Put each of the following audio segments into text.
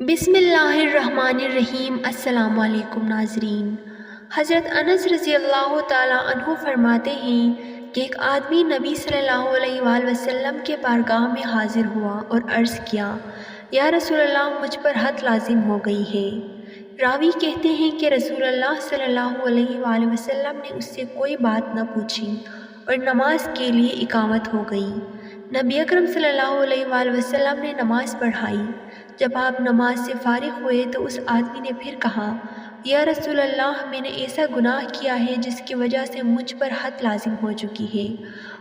بسم اللہ الرحمن الرحیم۔ السلام علیکم ناظرین۔ حضرت انس رضی اللہ تعالیٰ عنہ فرماتے ہیں کہ ایک آدمی نبی صلی اللہ علیہ وآلہ وسلم کے بارگاہ میں حاضر ہوا اور عرض کیا، یا رسول اللہ، مجھ پر حد لازم ہو گئی ہے۔ راوی کہتے ہیں کہ رسول اللہ صلی اللہ علیہ وآلہ وسلم نے اس سے کوئی بات نہ پوچھی اور نماز کے لیے اقامت ہو گئی۔ نبی اکرم صلی اللہ علیہ وآلہ وسلم نے نماز پڑھائی۔ جب آپ نماز سے فارغ ہوئے تو اس آدمی نے پھر کہا، یا رسول اللہ، میں نے ایسا گناہ کیا ہے جس کی وجہ سے مجھ پر حد لازم ہو چکی ہے۔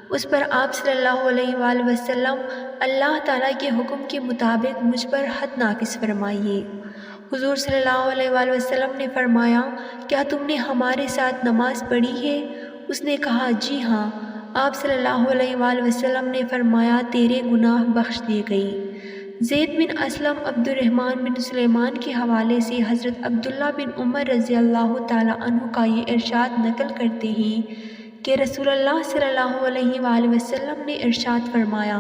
اس پر آپ صلی اللہ علیہ وآلہ وسلم، اللہ تعالیٰ کے حکم کے مطابق مجھ پر حد نافذ فرمائیے۔ حضور صلی اللہ علیہ وآلہ وسلم نے فرمایا، کیا تم نے ہمارے ساتھ نماز پڑھی ہے؟ اس نے کہا، جی ہاں۔ آپ صلی اللہ علیہ وآلہ وسلم نے فرمایا، تیرے گناہ بخش دیے گئے۔ زید بن اسلم عبد الرحمن بن سلیمان کے حوالے سے حضرت عبداللہ بن عمر رضی اللہ تعالیٰ عنہ کا یہ ارشاد نقل کرتے ہیں کہ رسول اللہ صلی اللہ علیہ وآلہ وسلم نے ارشاد فرمایا،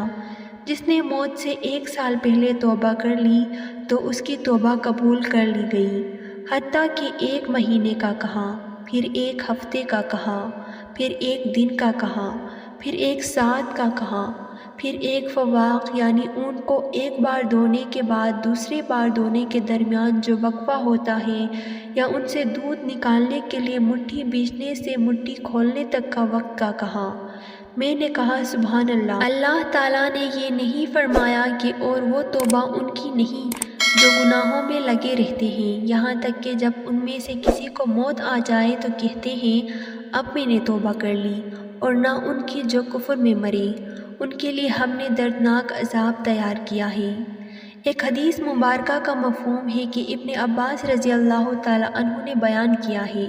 جس نے موت سے 1 سال پہلے توبہ کر لی تو اس کی توبہ قبول کر لی گئی، حتیٰ کہ 1 مہینے کا کہا، پھر 1 ہفتے کا کہا، پھر 1 دن کا کہا، پھر 1 ساعت کا کہا، پھر 1 فواق یعنی اونٹ کو ایک بار دھونے کے بعد دوسری بار دھونے کے درمیان جو وقفہ ہوتا ہے، یا ان سے دودھ نکالنے کے لیے مٹھی بیچنے سے مٹھی کھولنے تک کا وقت کا کہا۔ میں نے کہا، سبحان اللہ، اللہ تعالیٰ نے یہ نہیں فرمایا کہ اور وہ توبہ ان کی نہیں جو گناہوں میں لگے رہتے ہیں، یہاں تک کہ جب ان میں سے کسی کو موت آ جائے تو کہتے ہیں، اب میں نے توبہ کر لی، اور نہ ان کی جو کفر میں مرے، ان کے لیے ہم نے دردناک عذاب تیار کیا ہے۔ ایک حدیث مبارکہ کا مفہوم ہے کہ ابن عباس رضی اللہ تعالیٰ عنہ نے بیان کیا ہے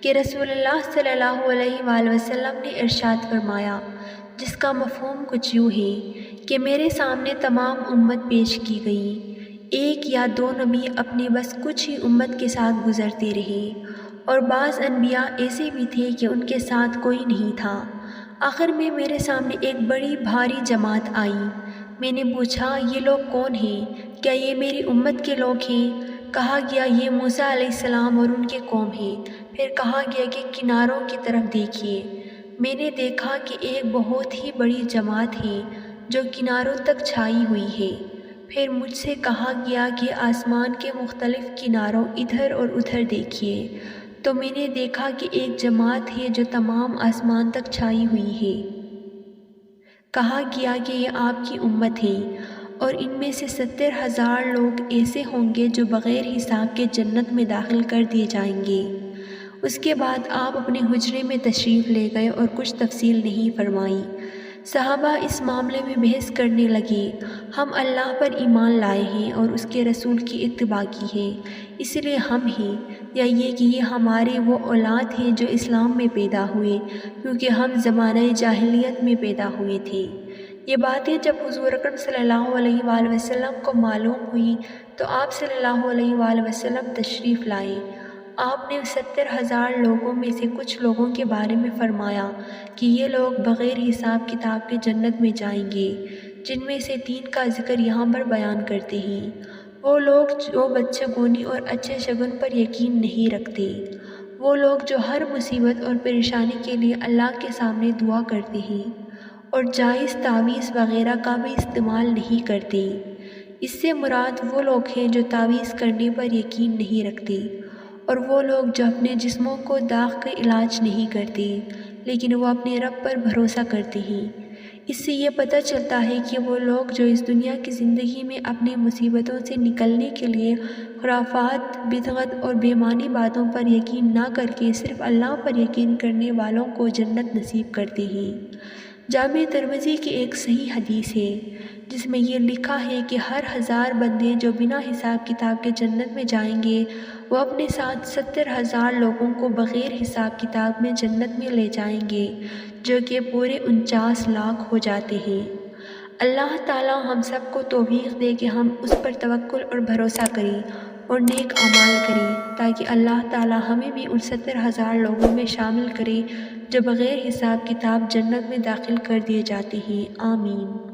کہ رسول اللہ صلی اللہ علیہ وآلہ وسلم نے ارشاد فرمایا، جس کا مفہوم کچھ یوں ہے کہ میرے سامنے تمام امت پیش کی گئی، 1 یا 2 نبی اپنے بس کچھ ہی امت کے ساتھ گزرتے رہے، اور بعض انبیاء ایسے بھی تھے کہ ان کے ساتھ کوئی نہیں تھا۔ آخر میں میرے سامنے ایک بڑی بھاری جماعت آئی۔ میں نے پوچھا، یہ لوگ کون ہیں؟ کیا یہ میری امت کے لوگ ہیں؟ کہا گیا، یہ موسیٰ علیہ السلام اور ان کے قوم ہیں۔ پھر کہا گیا کہ کناروں کی طرف دیکھیے۔ میں نے دیکھا کہ ایک بہت ہی بڑی جماعت ہے جو کناروں تک چھائی ہوئی ہے۔ پھر مجھ سے کہا گیا کہ آسمان کے مختلف کناروں ادھر اور ادھر دیکھیے، تو میں نے دیکھا کہ ایک جماعت ہے جو تمام آسمان تک چھائی ہوئی ہے۔ کہا گیا کہ یہ آپ کی امت ہے، اور ان میں سے 70,000 لوگ ایسے ہوں گے جو بغیر حساب کے جنت میں داخل کر دیے جائیں گے۔ اس کے بعد آپ اپنے حجرے میں تشریف لے گئے اور کچھ تفصیل نہیں فرمائی۔ صحابہ اس معاملے میں بحث کرنے لگے، ہم اللہ پر ایمان لائے ہیں اور اس کے رسول کی اتباع کی ہے، اس لیے ہم ہیں، یا یہ کہ یہ ہمارے وہ اولاد ہیں جو اسلام میں پیدا ہوئے، کیونکہ ہم زمانہ جاہلیت میں پیدا ہوئے تھے۔ یہ باتیں جب حضور اکرم صلی اللہ علیہ وآلہ وسلم کو معلوم ہوئی تو آپ صلی اللہ علیہ وآلہ وسلم تشریف لائے۔ آپ نے 70,000 لوگوں میں سے کچھ لوگوں کے بارے میں فرمایا کہ یہ لوگ بغیر حساب کتاب کے جنت میں جائیں گے، جن میں سے 3 کا ذکر یہاں پر بیان کرتے ہیں۔ وہ لوگ جو بدشگونی اور اچھے شگن پر یقین نہیں رکھتے، وہ لوگ جو ہر مصیبت اور پریشانی کے لیے اللہ کے سامنے دعا کرتے ہیں، اور جائز تعویذ وغیرہ کا بھی استعمال نہیں کرتے۔ اس سے مراد وہ لوگ ہیں جو تعویذ کرنے پر یقین نہیں رکھتے، اور وہ لوگ جو اپنے جسموں کو داغ کا علاج نہیں کرتے، لیکن وہ اپنے رب پر بھروسہ کرتے ہیں۔ اس سے یہ پتہ چلتا ہے کہ وہ لوگ جو اس دنیا کی زندگی میں اپنی مصیبتوں سے نکلنے کے لیے خرافات، بدعت اور بے معنی باتوں پر یقین نہ کر کے صرف اللہ پر یقین کرنے والوں کو جنت نصیب کرتے ہیں۔ جامع ترمذی کی ایک صحیح حدیث ہے جس میں یہ لکھا ہے کہ ہر 1000 بندے جو بنا حساب کتاب کے جنت میں جائیں گے، وہ اپنے ساتھ 70,000 لوگوں کو بغیر حساب کتاب میں جنت میں لے جائیں گے، جو کہ پورے 49 لاکھ ہو جاتے ہیں۔ اللہ تعالیٰ ہم سب کو توفیق دے کہ ہم اس پر توکل اور بھروسہ کریں اور نیک اعمال کریں، تاکہ اللہ تعالیٰ ہمیں بھی ان 70,000 لوگوں میں شامل کرے جو بغیر حساب کتاب جنت میں داخل کر دیے جاتے ہیں۔ آمین۔